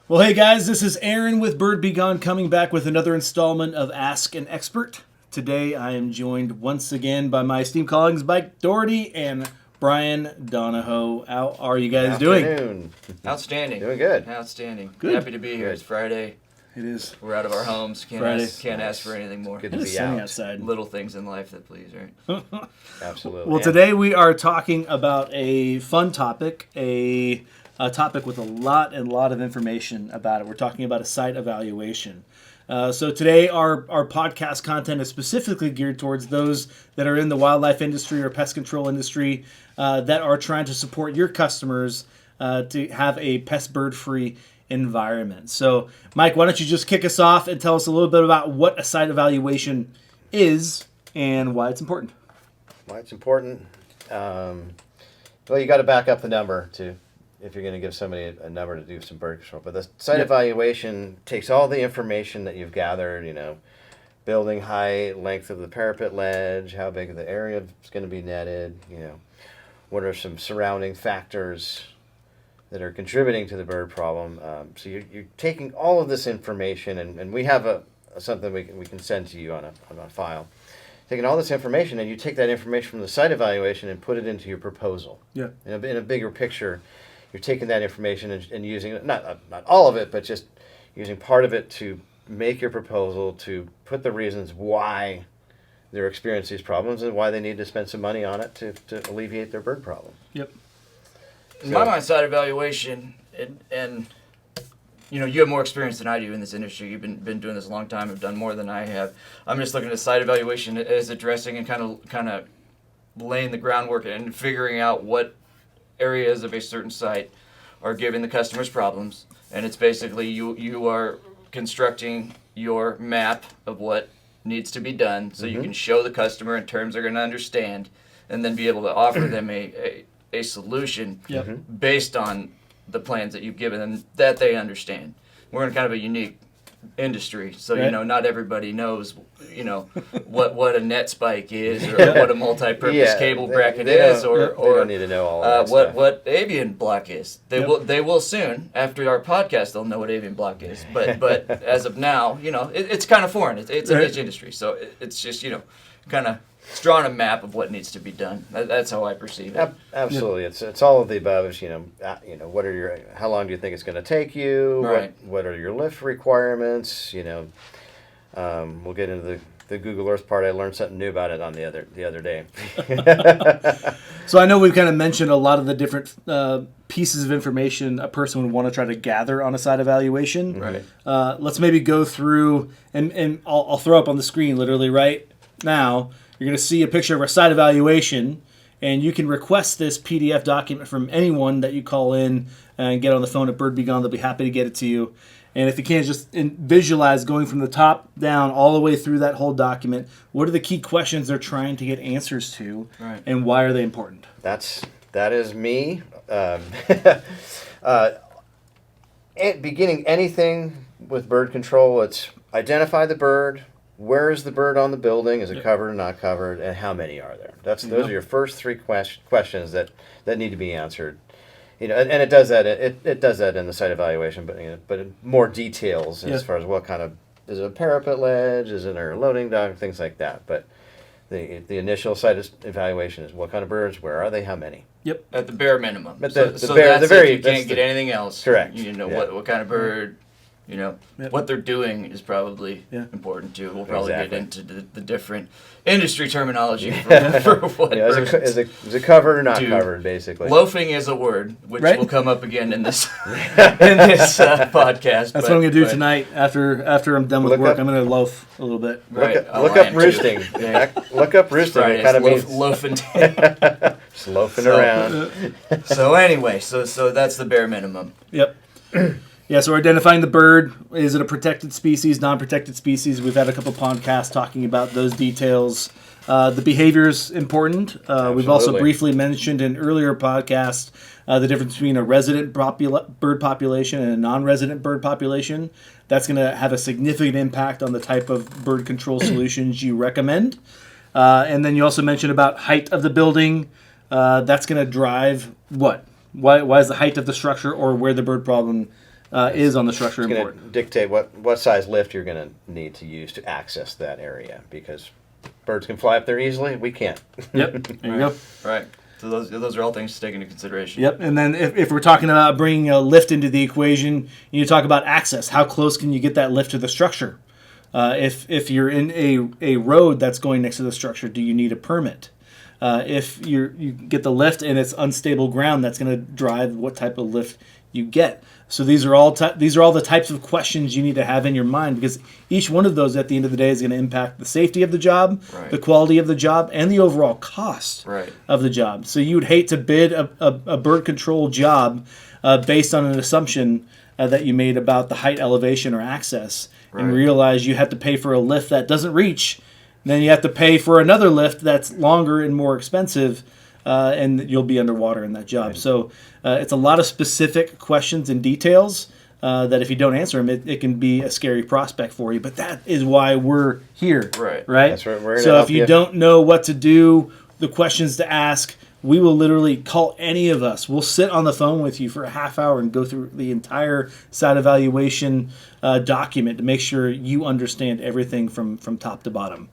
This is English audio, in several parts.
Well, hey guys, this is Aaron with Bird Be Gone coming back with another installment of Ask an Expert. Today I am joined once again by my esteemed colleagues Mike Doughtery and Bryan Donoho. How are you guys doing? Outstanding. Doing good. Outstanding. Good. Happy to be here. It's Friday. It is. We're out of our homes. Can't ask for anything more. Good It to is be sunny out. outside. Little things in life that please, right? Absolutely. Well, today we are talking about a fun topic, a topic with a lot of information about it. We're talking about a site evaluation. So today our podcast content is specifically geared towards those that are in the wildlife industry or pest control industry that are trying to support your customers to have a pest bird free environment. So Mike, why don't you just kick us off and tell us a little bit about what a site evaluation is and why it's important. Why it's important? Well, you got to back up the number if you're going to give somebody a number to do some bird control. But the site evaluation takes all the information that you've gathered, building height, length of the parapet ledge, how big the area is going to be netted, what are some surrounding factors that are contributing to the bird problem. So you're taking all of this information, and we have something we can send to you on a file. Taking all this information, and you take that information from the site evaluation and put it into your proposal. Yeah. In a bigger picture, you're taking that information and using it, not all of it, but just using part of it to make your proposal, to put the reasons why they're experiencing these problems and why they need to spend some money on it to alleviate their bird problem. Yep. In my mind, site evaluation, and you have more experience than I do in this industry. You've been doing this a long time. Have done more than I have. I'm just looking at site evaluation as addressing and kind of laying the groundwork and figuring out what areas of a certain site are giving the customers problems. And it's basically you are constructing your map of what needs to be done so you can show the customer in terms they're going to understand, and then be able to offer them a solution based on the plans that you've given them that they understand. We're in kind of a unique industry, so not everybody knows what a net spike is or what a multi-purpose cable bracket is or they don't need to know all of that stuff. What avian block is. They will soon. After our podcast they'll know what avian block is, but as of now, it's kind of foreign. It's a niche industry, so it's just kind of drawing a map of what needs to be done. That's how I perceive it. Absolutely, it's all of the above. What are how long do you think it's going to take you? Right. What are your lift requirements? We'll get into the Google Earth part. I learned something new about it on the other day. So I know we've kind of mentioned a lot of the different pieces of information a person would want to try to gather on a site evaluation. Right. Let's maybe go through, and I'll throw up on the screen literally right now. You're going to see a picture of our site evaluation, and you can request this PDF document from anyone that you call in and get on the phone at Bird Be Gone. They'll be happy to get it to you. And if you can't just visualize going from the top down all the way through that whole document, what are the key questions they're trying to get answers to, and why are they important? That is me. Beginning anything with bird control, it's identify the bird. Where is the bird on the building? Is it covered or not covered? And how many are there? Those are your first three questions that need to be answered. And it does that. It does that in the site evaluation, but more details as far as what kind of, is it a parapet ledge? Is it a loading dock? Things like that. But the initial site evaluation is what kind of birds? Where are they? How many? Yep. At the bare minimum. But If you can't get anything else. Correct. What kind of bird. What they're doing is probably important too. We'll probably get into the different industry terminology for what is it covered or not covered, basically. Loafing is a word, which will come up again in this podcast. That's what I'm going to do tonight after I'm done with work. I'm going to loaf a little bit. Look up roosting. Look up roosting. It kind of means loafing. Just loafing around. So anyway, so that's the bare minimum. Yep. Yeah, so we're identifying the bird. Is it a protected species, non-protected species? We've had a couple podcasts talking about those details. The behavior is important. We've also briefly mentioned in earlier podcasts the difference between a resident bird population and a non-resident bird population. That's going to have a significant impact on the type of bird control solutions you recommend. And then you also mentioned about height of the building. That's going to drive what? Why is the height of the structure or where the bird problem is on the structure It's and going to board. dictate what size lift you're going to need to use to access that area, because birds can fly up there easily. We can't. Yep, there you go. Right. So those are all things to take into consideration. Yep, and then if we're talking about bringing a lift into the equation, you talk about access. How close can you get that lift to the structure? If you're in a road that's going next to the structure, do you need a permit? If you get the lift and it's unstable ground, that's going to drive what type of lift you get. So these are all the types of questions you need to have in your mind, because each one of those at the end of the day is going to impact the safety of the job, Right. the quality of the job, and the overall cost Right. of the job. So you would hate to bid a bird control job based on an assumption that you made about the height, elevation, or access, and Right. realize you have to pay for a lift that doesn't reach. Then you have to pay for another lift that's longer and more expensive, and you'll be underwater in that job. So it's a lot of specific questions and details that if you don't answer them, it can be a scary prospect for you. But that is why we're here, Right. right? That's right. We're gonna So help if you you. don't know what to do, the questions to ask, we will literally call any of us. We'll sit on the phone with you for a half hour and go through the entire site evaluation document to make sure you understand everything from top to bottom.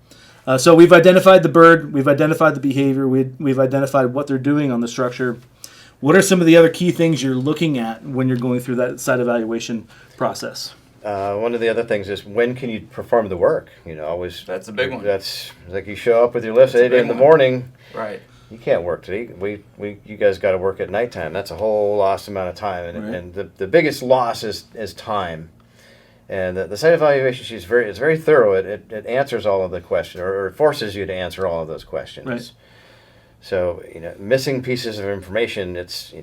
So we've identified the bird, we've identified the behavior, we've identified what they're doing on the structure. What are some of the other key things you're looking at when you're going through that site evaluation process? One of the other things is, when can you perform the work? Always. That's a big one. That's like, you show up with your lift at That's a 8 in big the one. morning. Right. You can't work today. You guys got to work at nighttime. That's a whole lost amount of time, and, Right. and the biggest loss is time. And the site evaluation sheet is very thorough. It answers all of the questions, or it forces you to answer all of those questions. Right. So missing pieces of information, it's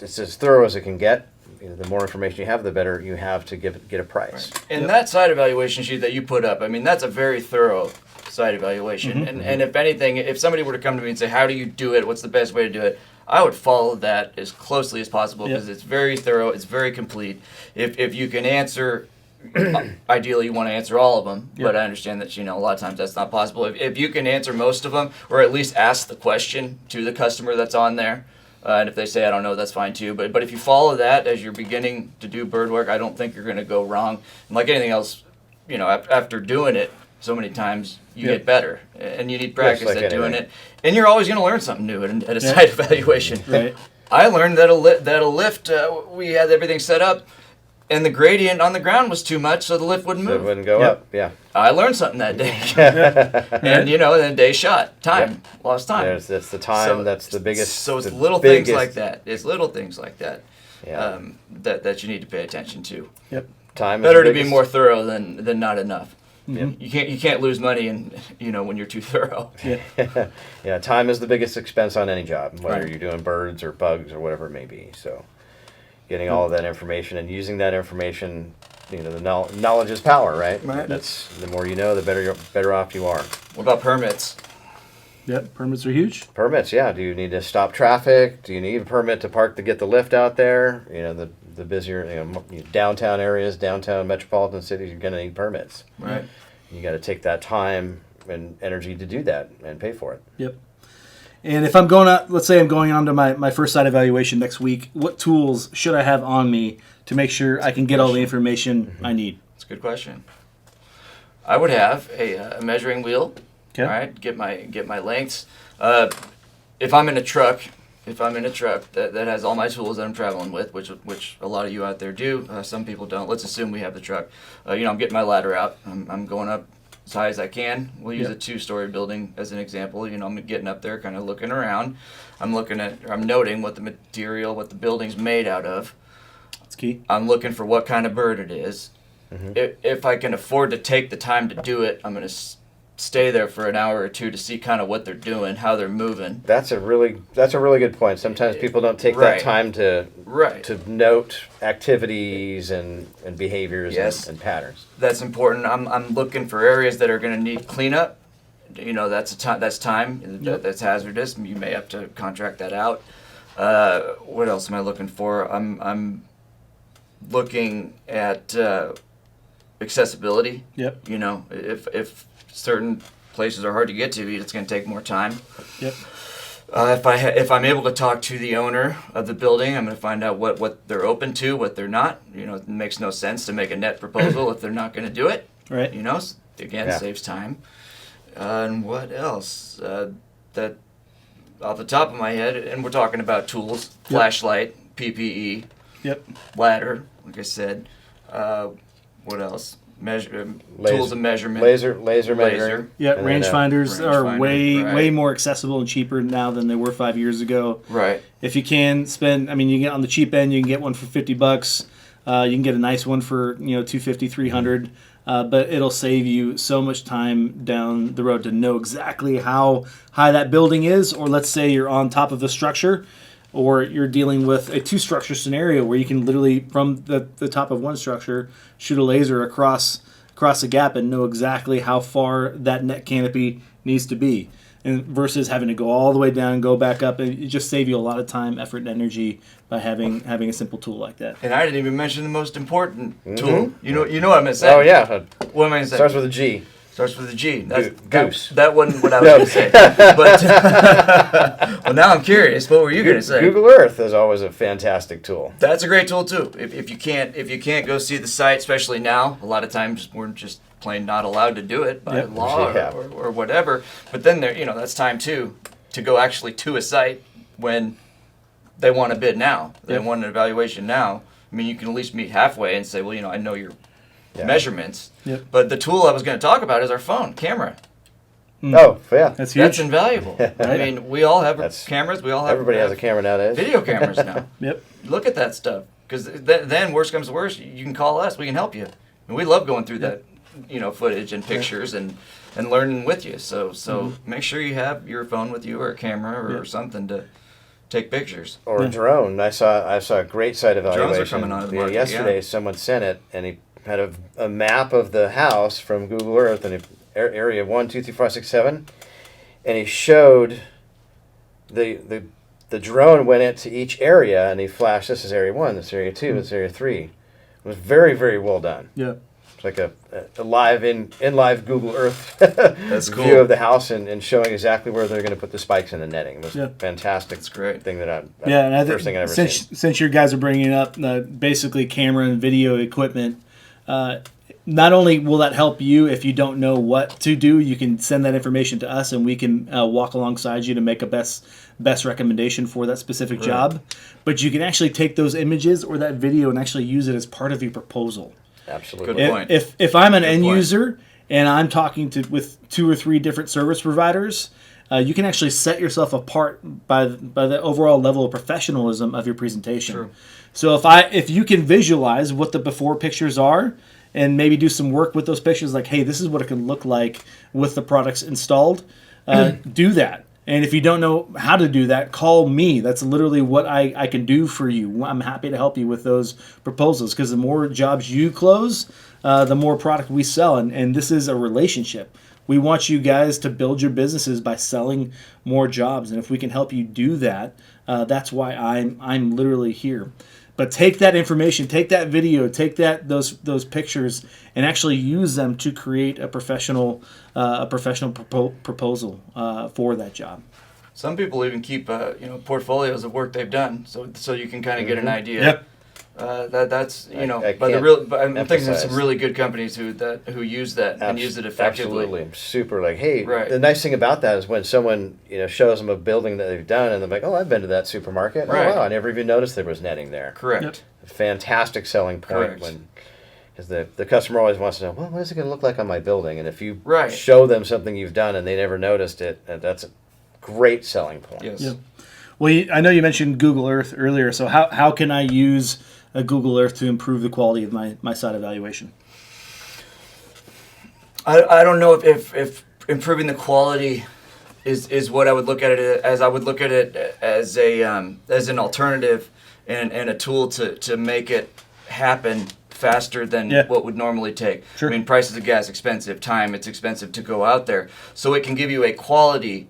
as thorough as it can get. The more information you have, the better you have to get a price. And that site evaluation sheet that you put up, I mean, that's a very thorough site evaluation. And if anything, if somebody were to come to me and say, how do you do it? What's the best way to do it? I would follow that as closely as possible, because it's very thorough. It's very complete. If you can answer, ideally you want to answer all of them, but I understand that, a lot of times that's not possible. If you can answer most of them, or at least ask the question to the customer that's on there, and if they say, I don't know, that's fine too. But if you follow that as you're beginning to do bird work, I don't think you're going to go wrong. And like anything else, after doing it so many times, you get better. And you need practice like at doing anything. it. And you're always going to learn something new at a site evaluation. Right. I learned that a lift, we had everything set up, and the gradient on the ground was too much, so the lift wouldn't So it move. wouldn't go up. Yeah. I learned something that day. And, then day shot. Time. Lost time. That's the time. So- that's the biggest. So it's the little things biggest- like that. It's little things like that Yeah. that you need to pay attention to. Yep. Time. is Better the to be biggest- more thorough than not enough. Yeah. You can't lose money when you're too thorough. Yeah, time is the biggest expense on any job, whether Right. you're doing birds or bugs or whatever it may be. So, getting all of that information and using that information, the knowledge is power, right? Right. That's the more you know, the better off you are. What about permits? Yep. Permits are huge. Permits, yeah. Do you need to stop traffic? Do you need a permit to park to get the lift out there? The busier, downtown areas, downtown metropolitan cities, you're going to need permits. Right. You got to take that time and energy to do that and pay for it. Yep. And if I'm going out, let's say I'm going on to my first site evaluation next week, what tools should I have on me to make sure I can get all the information I need? That's a good question. I would have a measuring wheel. Okay. All right. Get my lengths. If I'm in a truck that has all my tools that I'm traveling with, which a lot of you out there do, some people don't. Let's assume we have the truck. I'm getting my ladder out. I'm going up as high as I can. We'll use a 2-story building as an example. I'm getting up there, kind of looking around. I'm noting what the material, what the building's made out of. That's key. I'm looking for what kind of bird it is. If I can afford to take the time to do it, I'm going to stay there for an hour or two to see kind of what they're doing, how they're moving. That's a really good point. Sometimes people don't take Right. that time to note activities and behaviors Yes. and patterns. That's important. I'm looking for areas that are going to need cleanup. That's time. Yep. That's hazardous. You may have to contract that out. What else am I looking for? I'm looking at accessibility. Yep. If certain places are hard to get to, it's going to take more time. Yep. If I'm able to talk to the owner of the building, I'm going to find out what they're open to, what they're not. It makes no sense to make a net proposal if they're not going to do it. Right. Again, saves time. And what else? That off the top of my head, and we're talking about tools, flashlight, PPE, ladder, like I said. What else? Tools of measurement. Laser measuring. Yeah, rangefinders are way right. more accessible and cheaper now than they were 5 years ago. Right. If you can spend, you can get on the cheap end, you can get one for $50. You can get a nice one for $250, $300. But it'll save you so much time down the road to know exactly how high that building is. Or let's say you're on top of a structure, or you're dealing with a two-structure scenario where you can literally, from the top of one structure, shoot a laser across a gap and know exactly how far that net canopy needs to be. And versus having to go all the way down, go back up, and it just saves you a lot of time, effort, and energy by having a simple tool like that. And I didn't even mention the most important tool. You know what I'm going to say? Oh yeah. What am I going to say? Starts with a G. Starts with a G. Goose. That wasn't what I was going to say. But well, now I'm curious. What were you going to say? Google Earth is always a fantastic tool. That's a great tool too. If you can't go see the site, especially now, a lot of times we're just plain not allowed to do it by law or whatever. But then that's time too to go actually to a site when they want a bid now. They want an evaluation now. You can at least meet halfway and say, well, I know your measurements. Yep. But the tool I was going to talk about is our phone camera. Oh, yeah. That's huge. That's invaluable. We all have cameras. We all have. Everybody has a camera nowadays. Video cameras now. Yep. Look at that stuff. Because then, worst comes to worst, you can call us. We can help you. And we love going through that, footage and pictures and learning with you. So make sure you have your phone with you or a camera or something to take pictures. Or a drone. I saw a great site evaluation. Drones are coming onto the market. Yesterday, someone sent it, and he had a map of the house from Google Earth and area 1, 2, 3, 4, 6, 7, and he showed the drone went into each area, and he flashed, this is area 1, this is area 2, this is area 3. It was very, very well done. Yeah. It's like a live Google Earth That's cool. view of the house and showing exactly where they're going to put the spikes in the netting. It was fantastic. That's great. Thing that and I first thing I ever since seen. Since your guys are bringing up basically camera and video equipment, not only will that help you if you don't know what to do, you can send that information to us and we can walk alongside you to make a best recommendation for that specific job. But you can actually take those images or that video and actually use it as part of your proposal. Absolutely. Good point. If I'm an end user and I'm talking with 2 or 3 different service providers, you can actually set yourself apart by the overall level of professionalism of your presentation. True. So if you can visualize what the before pictures are and maybe do some work with those pictures, like, hey, this is what it can look like with the products installed, do that. And if you don't know how to do that, call me. That's literally what I can do for you. I'm happy to help you with those proposals because the more jobs you close, the more product we sell. And this is a relationship. We want you guys to build your businesses by selling more jobs. And if we can help you do that, that's why I'm literally here. But take that information, take that video, take those pictures, and actually use them to create a professional proposal for that job. Some people even keep portfolios of work they've done, so you can kind of get an idea. That's I'm thinking of some really good companies who use that and use it effectively. Absolutely, super. Like, hey, Right. The nice thing about that is when someone shows them a building that they've done, and they're like, oh, I've been to that supermarket. Right. Oh wow, I never even noticed there was netting there. Correct. Yep. Fantastic selling point Correct. because the customer always wants to know, well, what is it going to look like on my building? And if you Right. show them something you've done and they never noticed it, that's a great selling point. Yes. Yeah. Well, I know you mentioned Google Earth earlier. So how can I use a Google Earth to improve the quality of my site evaluation? I don't know if improving the quality is what I would look at it as. I would look at it as an alternative and a tool to make it happen faster than what would normally take. Sure. Prices of gas expensive, time it's expensive to go out there. So it can give you a quality,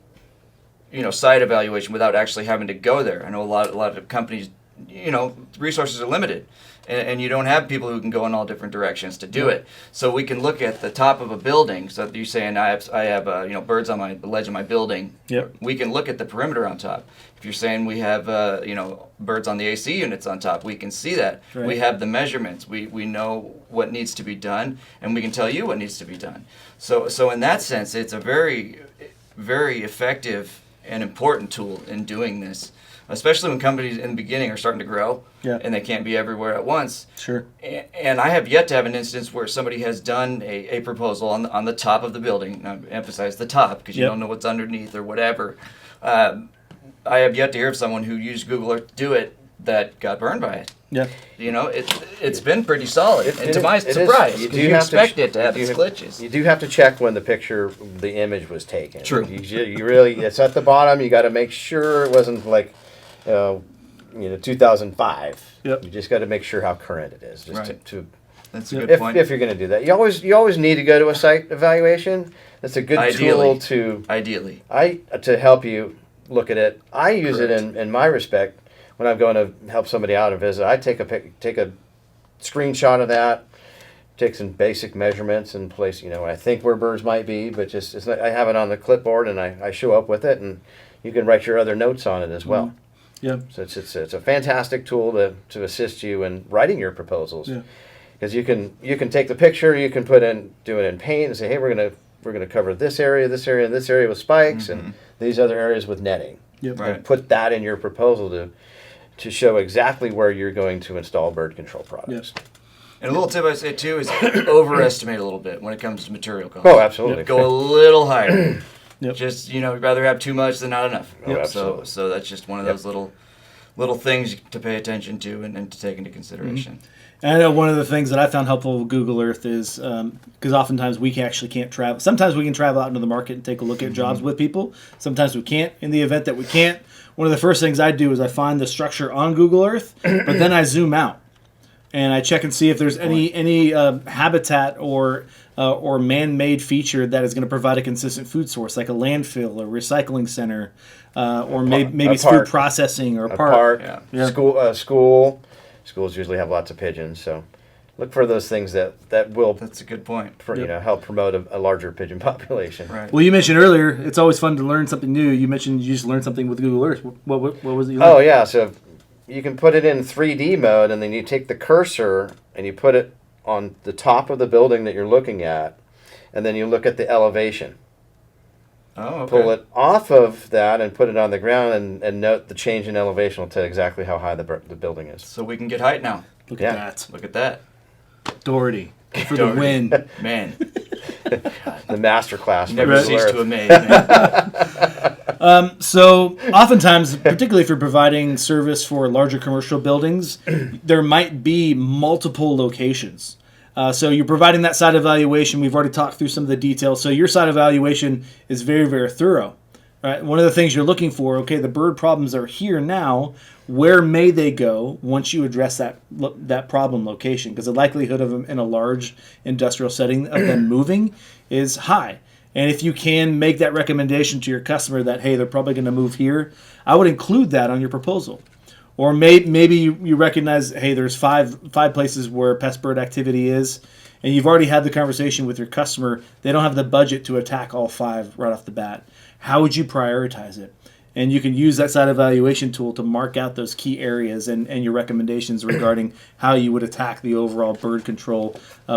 site evaluation without actually having to go there. I know a lot of companies, resources are limited, and you don't have people who can go in all different directions to do it. So we can look at the top of a building. So you're saying I have birds on the ledge of my building. Yep. We can look at the perimeter on top. If you're saying we have birds on the AC units on top, we can see that. Right. We have the measurements. We know what needs to be done, and we can tell you what needs to be done. So in that sense, it's a very, very effective and important tool in doing this, especially when companies in the beginning are starting to grow and they can't be everywhere at once. Sure. And I have yet to have an instance where somebody has done a proposal on the top of the building. I emphasize the top because you don't know what's underneath or whatever. I have yet to hear of someone who used Google Earth to do it that got burned by it. Yeah. It's been pretty solid. And to my surprise, because you expect it to have its glitches. You do have to check when the image was taken. True. You really, it's at the bottom. You got to make sure it wasn't like, 2005. Yep. You just got to make sure how current it is. Just Right. to That's a good if, point. if you're going to do that, you always need to go to a site evaluation. That's a good tool to help you look at it. I use it in my respect when I'm going to help somebody out or visit. I take a screenshot of that, take some basic measurements and place I think where birds might be, but I have it on the clipboard and I show up with it, and you can write your other notes on it as well. Yeah. So it's a fantastic tool to assist you in writing your proposals. Yeah. Because you can take the picture, you can do it in paint and say, hey, we're gonna cover this area, this area, and this area with spikes, and these other areas with netting. Yep. Right. And put that in your proposal to show exactly where you're going to install bird control products. Yep. And a little tip I say too is overestimate a little bit when it comes to material costs. Oh, absolutely. Go a little higher. Yep. Just you'd rather have too much than not enough. Oh, absolutely. So that's just one of those little things to pay attention to and to take into consideration. And I know one of the things that I found helpful with Google Earth is because oftentimes we can't travel. Sometimes we can travel out into the market and take a look at jobs with people. Sometimes we can't. In the event that we can't, one of the first things I do is I find the structure on Google Earth, but then I zoom out and I check and see if there's any habitat or man-made feature that is going to provide a consistent food source, like a landfill or recycling center, or maybe it's food processing or a park. School. Schools usually have lots of pigeons, so look for those things that will. That's a good point. Help promote a larger pigeon population. Right. Well, you mentioned earlier it's always fun to learn something new. You mentioned you just learned something with Google Earth. What was it you learned? Oh yeah, so you can put it in 3D mode, and then you take the cursor and you put it on the top of the building that you're looking at, and then you look at the elevation. Oh, okay. Pull it off of that and put it on the ground, and note the change in elevation will tell exactly how high the building is. So we can get height now. Look at that. Look at that. Doughtery for the win. Man. The master class. Never cease to amaze. Man. So oftentimes, particularly if you're providing service for larger commercial buildings, there might be multiple locations. So you're providing that site evaluation. We've already talked through some of the details. So your site evaluation is very, very thorough. Right? One of the things you're looking for, okay, the bird problems are here now. Where may they go once you address that problem location? Because the likelihood of them in a large industrial setting of them moving is high. And if you can make that recommendation to your customer that, hey, they're probably going to move here, I would include that on your proposal. Or maybe you recognize, hey, there's five places where pest bird activity is, and you've already had the conversation with your customer. They don't have the budget to attack all 5 right off the bat. How would you prioritize it? And you can use that site evaluation tool to mark out those key areas and your recommendations regarding how you would attack the overall bird control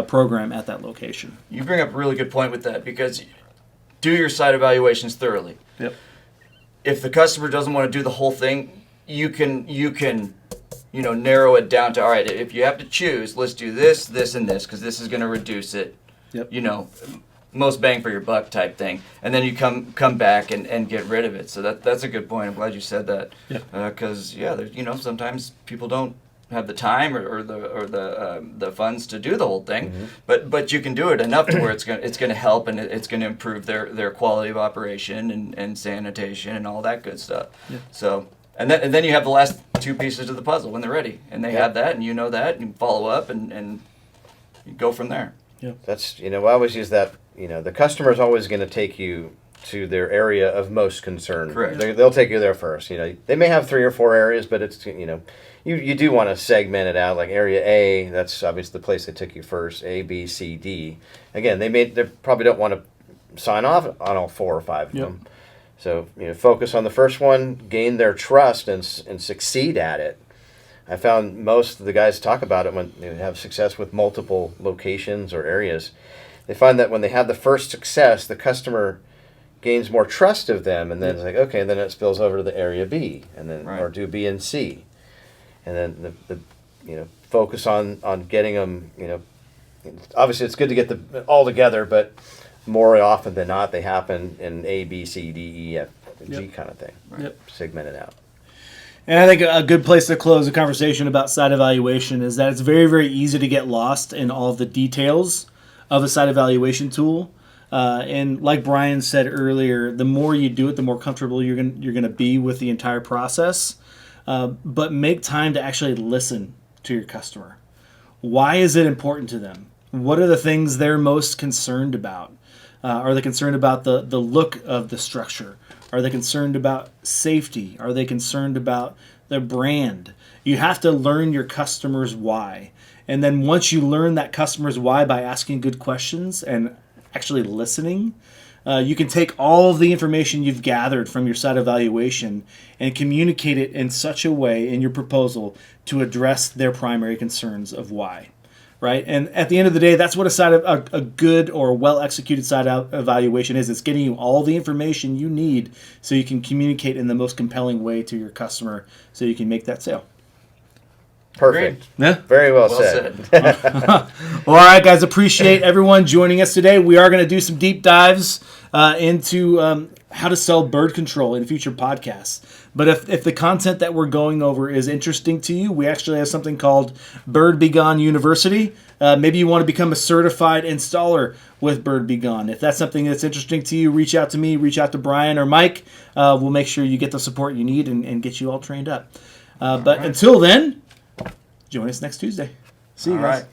program at that location. You bring up a really good point with that, because do your site evaluations thoroughly. Yep. If the customer doesn't want to do the whole thing, you can narrow it down to, all right, if you have to choose, let's do this, this, and this, because this is going to reduce it. Yep. Most bang for your buck type thing, and then you come back and get rid of it. So that's a good point. I'm glad you said that. Because sometimes people don't have the time or the funds to do the whole thing, but you can do it enough to where it's going to help, and it's going to improve their quality of operation and sanitation and all that good stuff. Yeah. So and then you have the last 2 pieces of the puzzle when they're ready, and they have that, and you know that, and you follow up and you go from there. Yeah. That's I always use that. The customer is always going to take you to their area of most concern. Correct. They'll take you there first. They may have 3 or 4 areas, but it's you do want to segment it out. Like area A, that's obviously the place they took you first. A, B, C, D. Again, they probably don't want to sign off on all 4 or 5 of them. So focus on the first one, gain their trust, and succeed at it. I found most of the guys talk about it when they have success with multiple locations or areas. They find that when they have the first success, the customer gains more trust of them, and then it's like, okay, then it spills over to the area B, and then or do B and C, and then the focus on getting them. Obviously it's good to get them all together, but more often than not, they happen in A, B, C, D, E, F, and G kind of thing. Segment it out. And I think a good place to close the conversation about site evaluation is that it's very, very easy to get lost in all of the details of a site evaluation tool. And like Bryan said earlier, the more you do it, the more comfortable you're going to be with the entire process. But make time to actually listen to your customer. Why is it important to them? What are the things they're most concerned about? Are they concerned about the look of the structure? Are they concerned about safety? Are they concerned about their brand? You have to learn your customer's why. And then once you learn that customer's why by asking good questions and actually listening, you can take all of the information you've gathered from your site evaluation and communicate it in such a way in your proposal to address their primary concerns of why. Right, and at the end of the day, that's what a good or well-executed site evaluation is. It's getting you all the information you need so you can communicate in the most compelling way to your customer so you can make that sale. Perfect. Yeah. Very well said. Well, all right, guys. Appreciate everyone joining us today. We are going to do some deep dives into how to sell bird control in future podcasts. But if the content that we're going over is interesting to you, we actually have something called Bird Be Gone University. Maybe you want to become a certified installer with Bird Be Gone. If that's something that's interesting to you, reach out to me, reach out to Bryan or Mike. We'll make sure you get the support you need and get you all trained up. But until then, join us next Tuesday. See you guys. Right.